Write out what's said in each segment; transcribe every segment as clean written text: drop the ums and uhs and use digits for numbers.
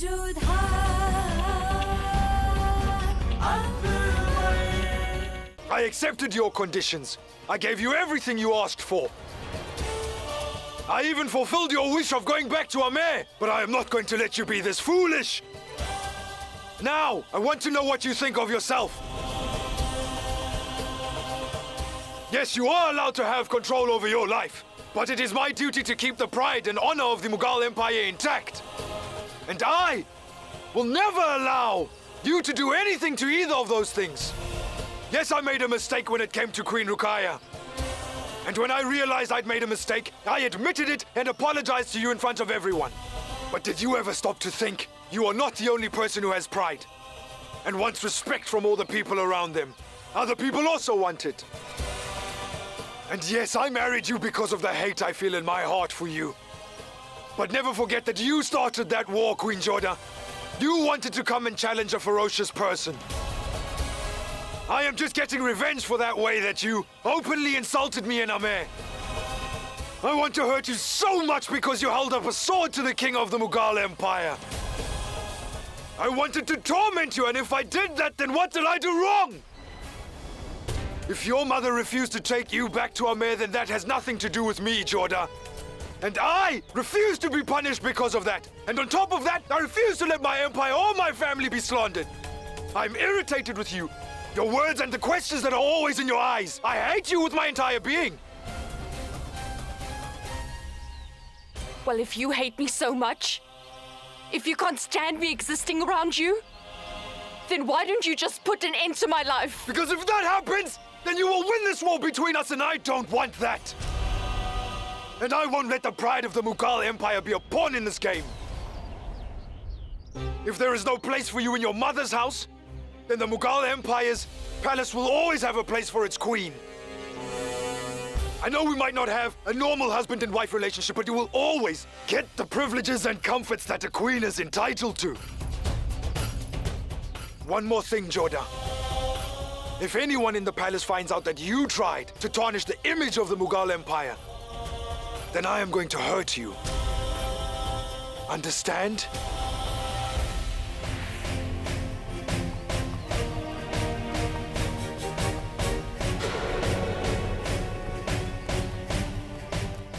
Jodha Akbar. I accepted your conditions. I gave you everything you asked for. I even fulfilled your wish of going back to Amer, but I am not going to let you be this foolish. Now, I want to know what you think of yourself. Yes, you are allowed to have control over your life, but it is my duty to keep the pride and honor of the Mughal Empire intact. And I will never allow you to do anything to either of those things. Yes, I made a mistake when it came to Queen Ruqayya. And when I realized I'd made a mistake, I admitted it and apologized to you in front of everyone. But did you ever stop to think you are not the only person who has pride and wants respect from all the people around them? Other people also want it. And yes, I married you because of the hate I feel in my heart for you. But never forget that you started that war, Queen Jodha. You wanted to come and challenge a ferocious person. I am just getting revenge for that way that you openly insulted me in Amer. I want to hurt you so much because you held up a sword to the king of the Mughal Empire. I wanted to torment you, and if I did that, then what did I do wrong? If your mother refused to take you back to Amer, then that has nothing to do with me, Jodha. And I refuse to be punished because of that. And on top of that, I refuse to let my empire or my family be slandered. I'm irritated with you. Your words and the questions that are always in your eyes. I hate you with my entire being. Well, if you hate me so much, if you can't stand me existing around you, then why don't you just put an end to my life? Because if that happens, then you will win this war between us, and I don't want that. And I won't let the pride of the Mughal Empire be a pawn in this game. If there is no place for you in your mother's house, then the Mughal Empire's palace will always have a place for its queen. I know we might not have a normal husband and wife relationship, but you will always get the privileges and comforts that a queen is entitled to. One more thing, Jodha. If anyone in the palace finds out that you tried to tarnish the image of the Mughal Empire, then I am going to hurt you. Understand?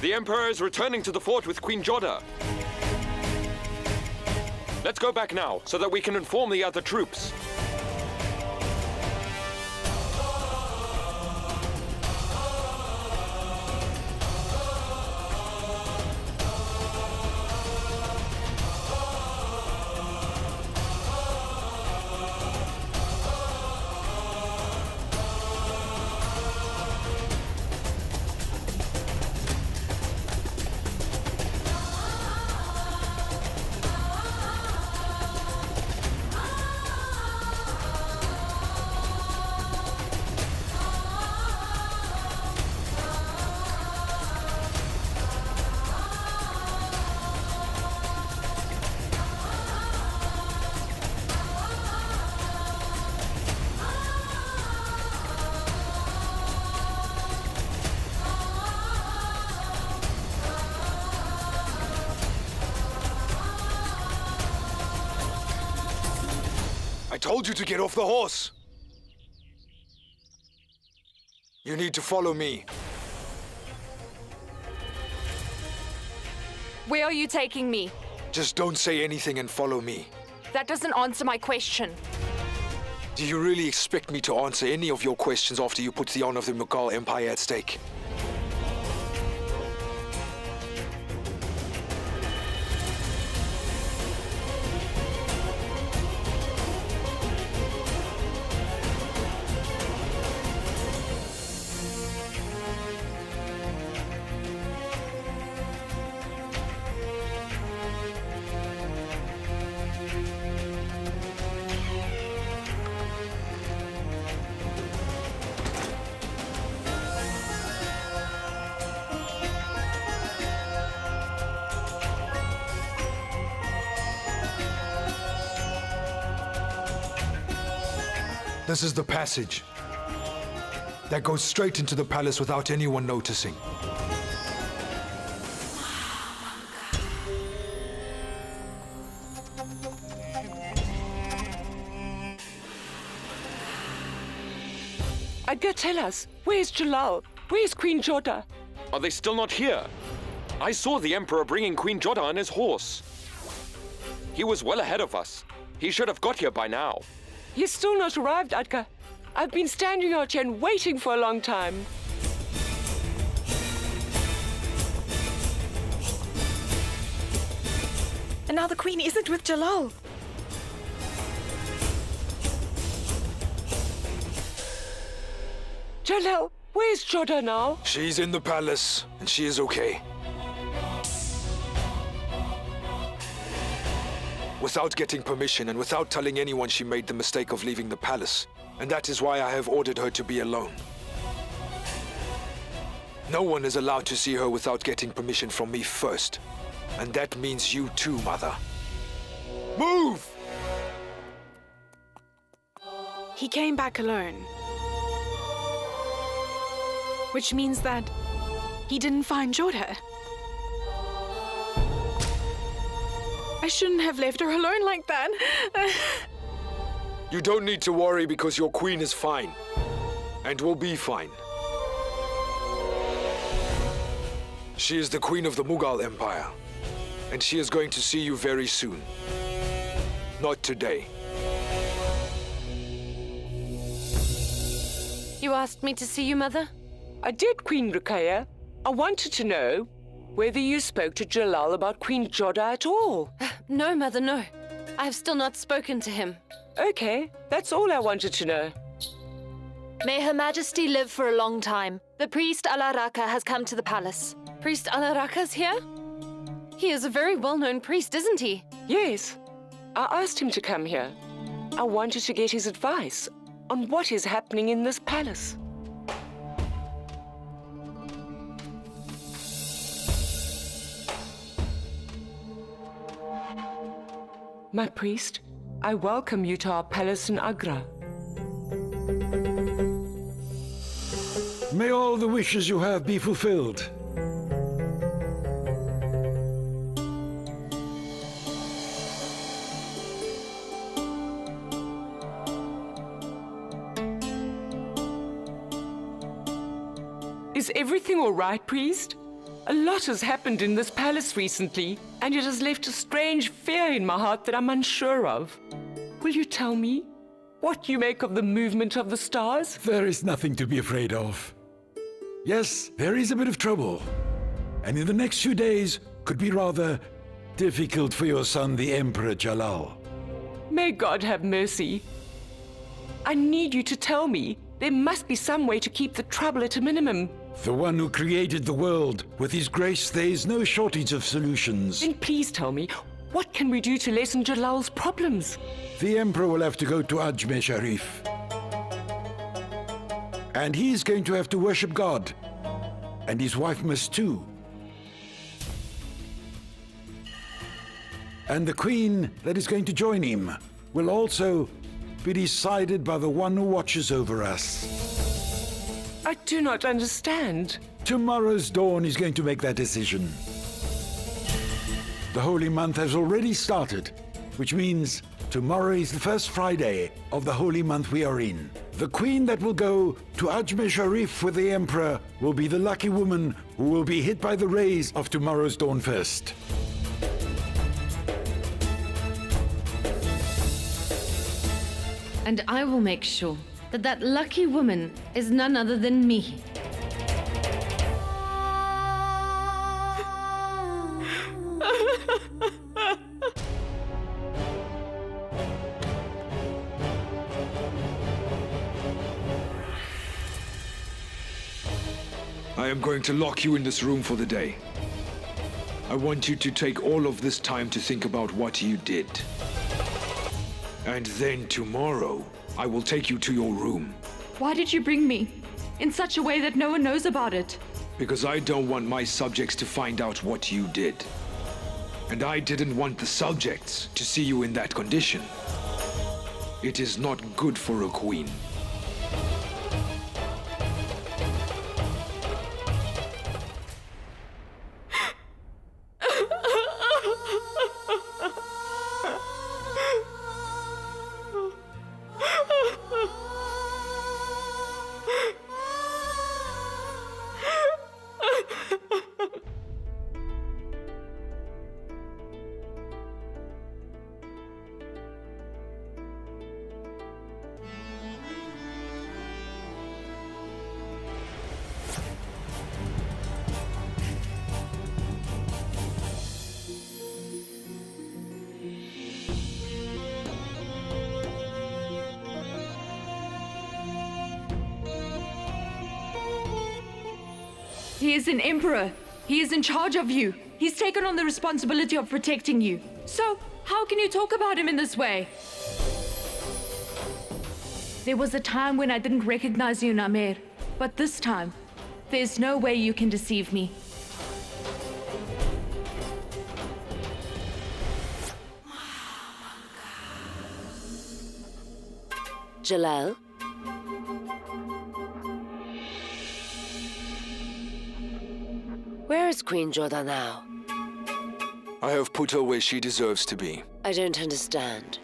The Emperor is returning to the fort with Queen Jodha. Let's go back now, so that we can inform the other troops. I told you to get off the horse. You need to follow me. Where are you taking me? Just don't say anything and follow me. That doesn't answer my question. Do you really expect me to answer any of your questions after you put the honor of the Mughal Empire at stake? This is the passage that goes straight into the palace without anyone noticing. Edgar, tell us, where's Jalal? Where's Queen Jodha? Are they still not here? I saw the Emperor bringing Queen Jodha on his horse. He was well ahead of us. He should have got here by now. He's still not arrived, Edgar. I've been standing out here and waiting for a long time. And now the Queen isn't with Jalal. Jalal, where's Jodha now? She's in the palace, and she is okay. Without getting permission and without telling anyone, she made the mistake of leaving the palace. And that is why I have ordered her to be alone. No one is allowed to see her without getting permission from me first. And that means you too, Mother. Move! He came back alone. Which means that he didn't find Jodha. I shouldn't have left her alone like that. You don't need to worry because your queen is fine. And will be fine. She is the queen of the Mughal Empire. And she is going to see you very soon. Not today. You asked me to see you, Mother? I did, Queen Ruqayya. I wanted to know whether you spoke to Jalal about Queen Jodha at all. No, Mother, no. I have still not spoken to him. Okay, that's all I wanted to know. May Her Majesty live for a long time. The priest Al-Araka has come to the palace. Priest Al-Araka's here? He is a very well-known priest, isn't he? Yes, I asked him to come here. I wanted to get his advice on what is happening in this palace. My priest, I welcome you to our palace in Agra. May all the wishes you have be fulfilled. Is everything all right, priest? A lot has happened in this palace recently, and it has left a strange fear in my heart that I'm unsure of. Will you tell me what you make of the movement of the stars? There is nothing to be afraid of. Yes, there is a bit of trouble. And in the next few days could be rather difficult for your son, the Emperor Jalal. May God have mercy. I need you to tell me. There must be some way to keep the trouble at a minimum. The one who created the world, with his grace there is no shortage of solutions. Then please tell me, what can we do to lessen Jalal's problems? The Emperor will have to go to Ajmer Sharif. And he's going to have to worship God. And his wife must too. And the queen that is going to join him will also be decided by the one who watches over us. I do not understand. Tomorrow's dawn is going to make that decision. The holy month has already started, which means tomorrow is the first Friday of the holy month we are in. The queen that will go to Ajmer Sharif with the emperor will be the lucky woman who will be hit by the rays of tomorrow's dawn first. And I will make sure that that lucky woman is none other than me. I am going to lock you in this room for the day. I want you to take all of this time to think about what you did. And then tomorrow, I will take you to your room. Why did you bring me? In such a way that no one knows about it. Because I don't want my subjects to find out what you did. And I didn't want the subjects to see you in that condition. It is not good for a queen. He is an emperor. He is in charge of you. He's taken on the responsibility of protecting you. So, how can you talk about him in this way? There was a time when I didn't recognize you, Namer. But this time, there's no way you can deceive me. Jalal? Where is Queen Jodha now? I have put her where she deserves to be. I don't understand.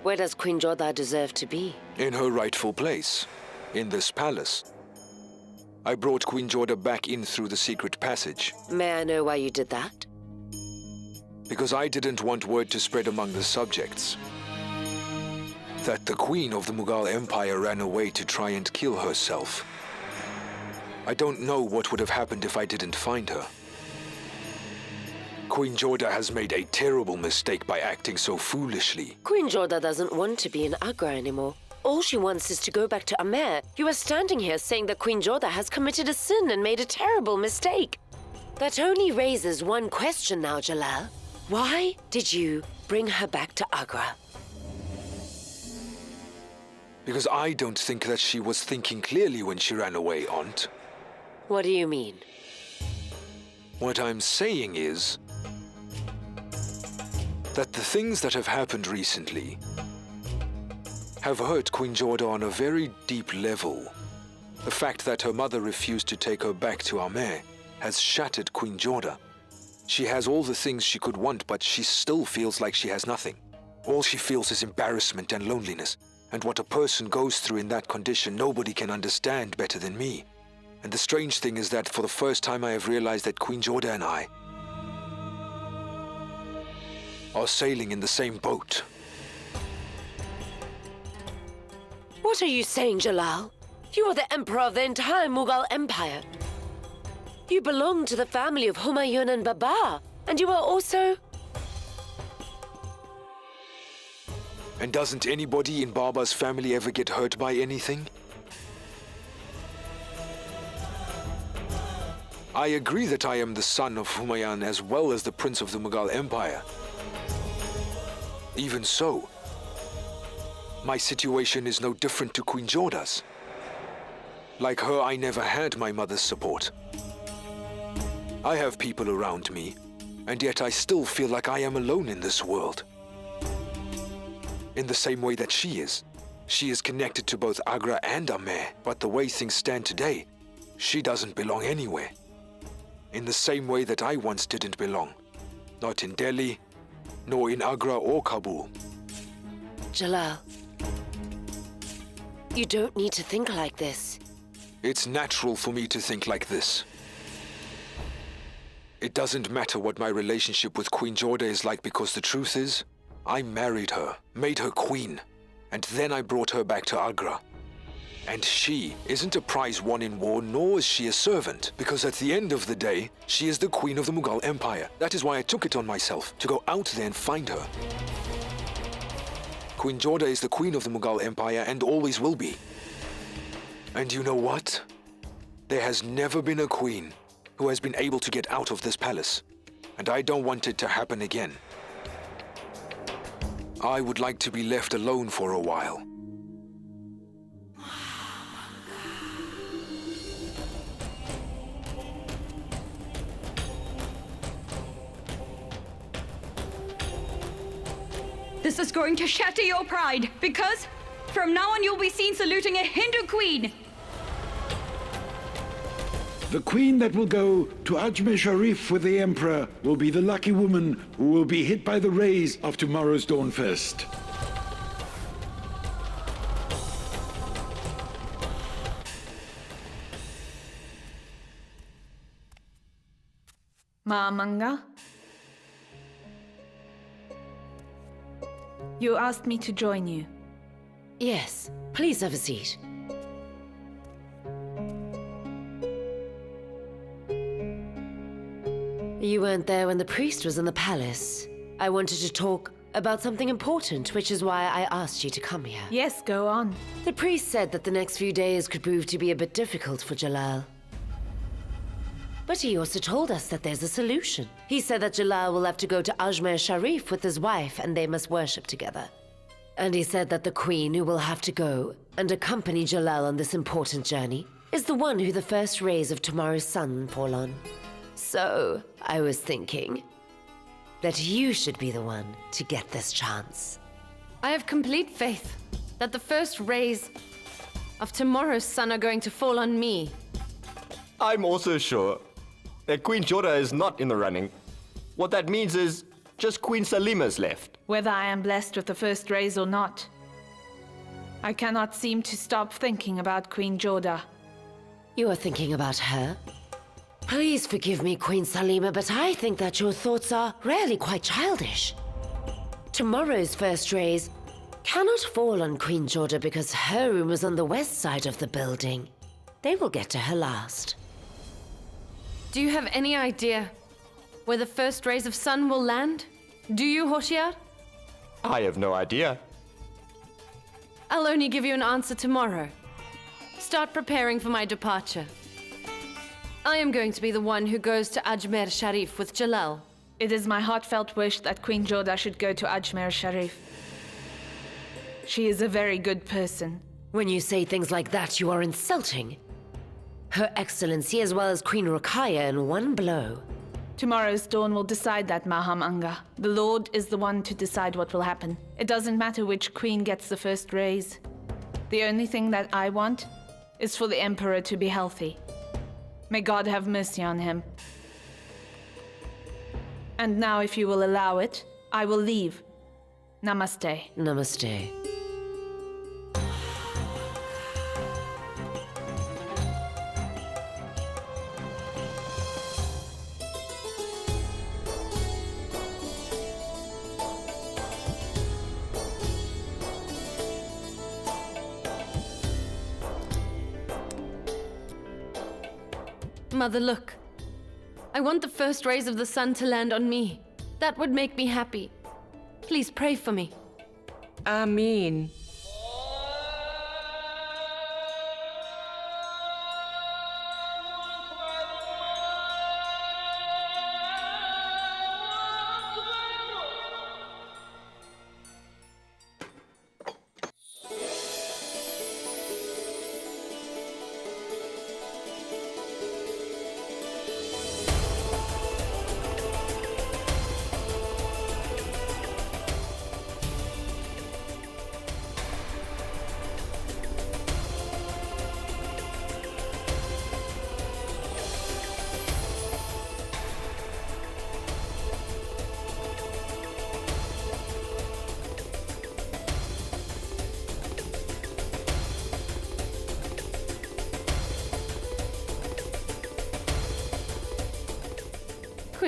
Where does Queen Jodha deserve to be? In her rightful place. In this palace. I brought Queen Jodha back in through the secret passage. May I know why you did that? Because I didn't want word to spread among the subjects that the Queen of the Mughal Empire ran away to try and kill herself. I don't know what would have happened if I didn't find her. Queen Jodha has made a terrible mistake by acting so foolishly. Queen Jodha doesn't want to be in Agra anymore. All she wants is to go back to Amer. You are standing here saying that Queen Jodha has committed a sin and made a terrible mistake. That only raises one question now, Jalal. Why did you bring her back to Agra? Because I don't think that she was thinking clearly when she ran away, Aunt. What do you mean? What I'm saying is that the things that have happened recently have hurt Queen Jodha on a very deep level. The fact that her mother refused to take her back to Amer has shattered Queen Jodha. She has all the things she could want, but she still feels like she has nothing. All she feels is embarrassment and loneliness. And what a person goes through in that condition, nobody can understand better than me. And the strange thing is that for the first time I have realized that Queen Jodha and I are sailing in the same boat. What are you saying, Jalal? You are the emperor of the entire Mughal Empire. You belong to the family of Humayun and Babar, and you are also... And doesn't anybody in Baba's family ever get hurt by anything? I agree that I am the son of Humayun as well as the prince of the Mughal Empire. Even so, my situation is no different to Queen Jodha's. Like her, I never had my mother's support. I have people around me, and yet I still feel like I am alone in this world. In the same way that she is. She is connected to both Agra and Amer, but the way things stand today, she doesn't belong anywhere. In the same way that I once didn't belong. Not in Delhi, nor in Agra or Kabul. Jalal, you don't need to think like this. It's natural for me to think like this. It doesn't matter what my relationship with Queen Jodha is like, because the truth is, I married her, made her queen, and then I brought her back to Agra. And she isn't a prize won in war, nor is she a servant, because at the end of the day, she is the queen of the Mughal Empire. That is why I took it on myself to go out there and find her. Queen Jodha is the queen of the Mughal Empire and always will be. And you know what? There has never been a queen who has been able to get out of this palace, and I don't want it to happen again. I would like to be left alone for a while. This is going to shatter your pride, because from now on you'll be seen saluting a Hindu queen. The queen that will go to Ajmer Sharif with the Emperor will be the lucky woman who will be hit by the rays of tomorrow's Dawnfest. Ma'amanga? You asked me to join you. Yes, please have a seat. You weren't there when the priest was in the palace. I wanted to talk about something important, which is why I asked you to come here. Yes, go on. The priest said that the next few days could prove to be a bit difficult for Jalal. But he also told us that there's a solution. He said that Jalal will have to go to Ajmer Sharif with his wife and they must worship together. And he said that the queen who will have to go and accompany Jalal on this important journey is the one who the first rays of tomorrow's sun fall on. So, I was thinking that you should be the one to get this chance. I have complete faith that the first rays of tomorrow's sun are going to fall on me. I'm also sure that Queen Jodha is not in the running. What that means is just Queen Salima's left. Whether I am blessed with the first rays or not, I cannot seem to stop thinking about Queen Jodha. You are thinking about her? Please forgive me, Queen Salima, but I think that your thoughts are really quite childish. Tomorrow's first rays cannot fall on Queen Jodha because her room is on the west side of the building. They will get to her last. Do you have any idea where the first rays of sun will land? Do you, Hoshiar? I have no idea. I'll only give you an answer tomorrow. Start preparing for my departure. I am going to be the one who goes to Ajmer Sharif with Jalal. It is my heartfelt wish that Queen Jodha should go to Ajmer Sharif. She is a very good person. When you say things like that, you are insulting Her Excellency as well as Queen Ruqayya in one blow. Tomorrow's dawn will decide that, Maham Anga. The Lord is the one to decide what will happen. It doesn't matter which queen gets the first rays. The only thing that I want is for the Emperor to be healthy. May God have mercy on him. And now, if you will allow it, I will leave. Namaste. Namaste. Mother, look. I want the first rays of the sun to land on me. That would make me happy. Please pray for me. Ameen.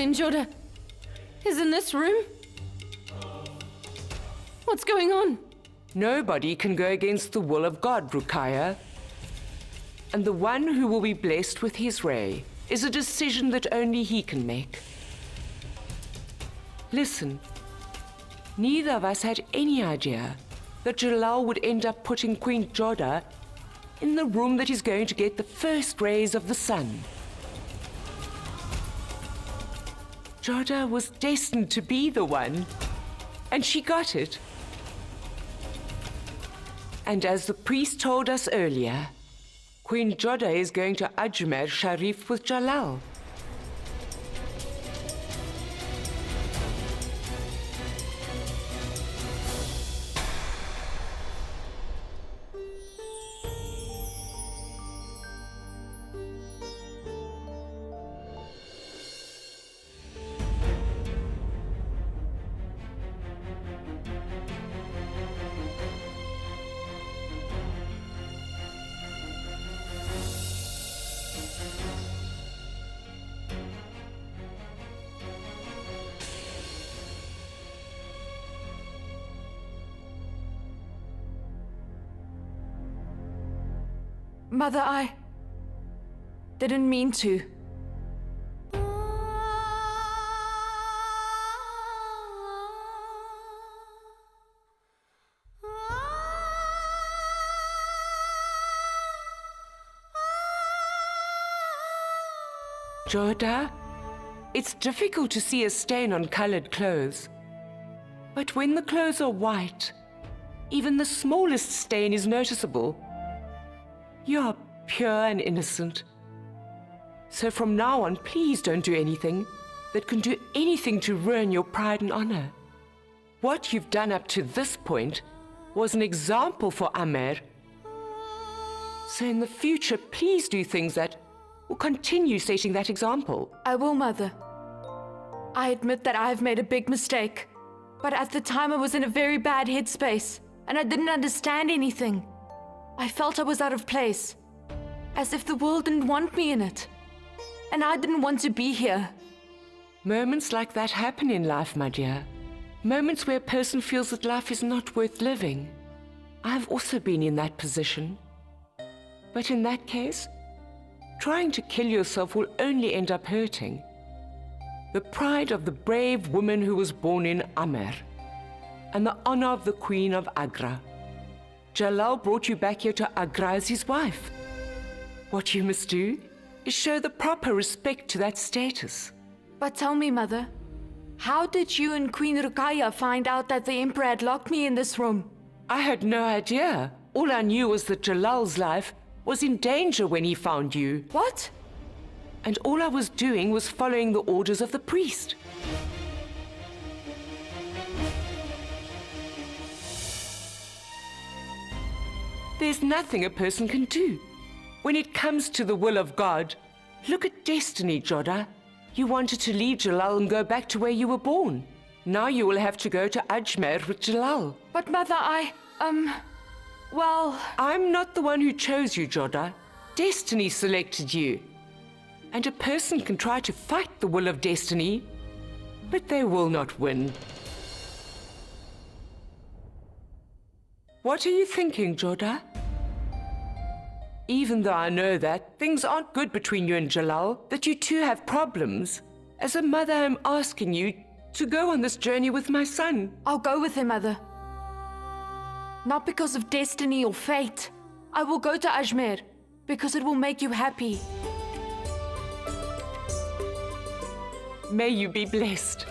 Queen Jodha is in this room? What's going on? Nobody can go against the will of God, Ruqayya. And the one who will be blessed with his ray is a decision that only he can make. Listen, neither of us had any idea that Jalal would end up putting Queen Jodha in the room that is going to get the first rays of the sun. Jodha was destined to be the one, and she got it. And as the priest told us earlier, Queen Jodha is going to Ajmer Sharif with Jalal. Mother, I didn't mean to. Jodha, it's difficult to see a stain on colored clothes. But when the clothes are white, even the smallest stain is noticeable. You are pure and innocent. So from now on, please don't do anything that can do anything to ruin your pride and honor. What you've done up to this point was an example for Amer. So in the future, please do things that will continue setting that example. I will, Mother. I admit that I've made a big mistake. But at the time I was in a very bad headspace, and I didn't understand anything. I felt I was out of place, as if the world didn't want me in it. And I didn't want to be here. Moments like that happen in life, my dear. Moments where a person feels that life is not worth living. I've also been in that position. But in that case, trying to kill yourself will only end up hurting. The pride of the brave woman who was born in Amer, and the honor of the Queen of Agra. Jalal brought you back here to Agra as his wife. What you must do is show the proper respect to that status. But tell me, Mother, how did you and Queen Ruqayya find out that the Emperor had locked me in this room? I had no idea. All I knew was that Jalal's life was in danger when he found you. What? And all I was doing was following the orders of the priest. There's nothing a person can do. When it comes to the will of God, look at destiny, Jodha. You wanted to leave Jalal and go back to where you were born. Now you will have to go to Ajmer with Jalal. But Mother, well... I'm not the one who chose you, Jodha. Destiny selected you. And a person can try to fight the will of destiny, but they will not win. What are you thinking, Jodha? Even though I know that things aren't good between you and Jalal, that you two have problems, as a mother I'm asking you to go on this journey with my son. I'll go with him, Mother. Not because of destiny or fate. I will go to Ajmer, because it will make you happy. May you be blessed.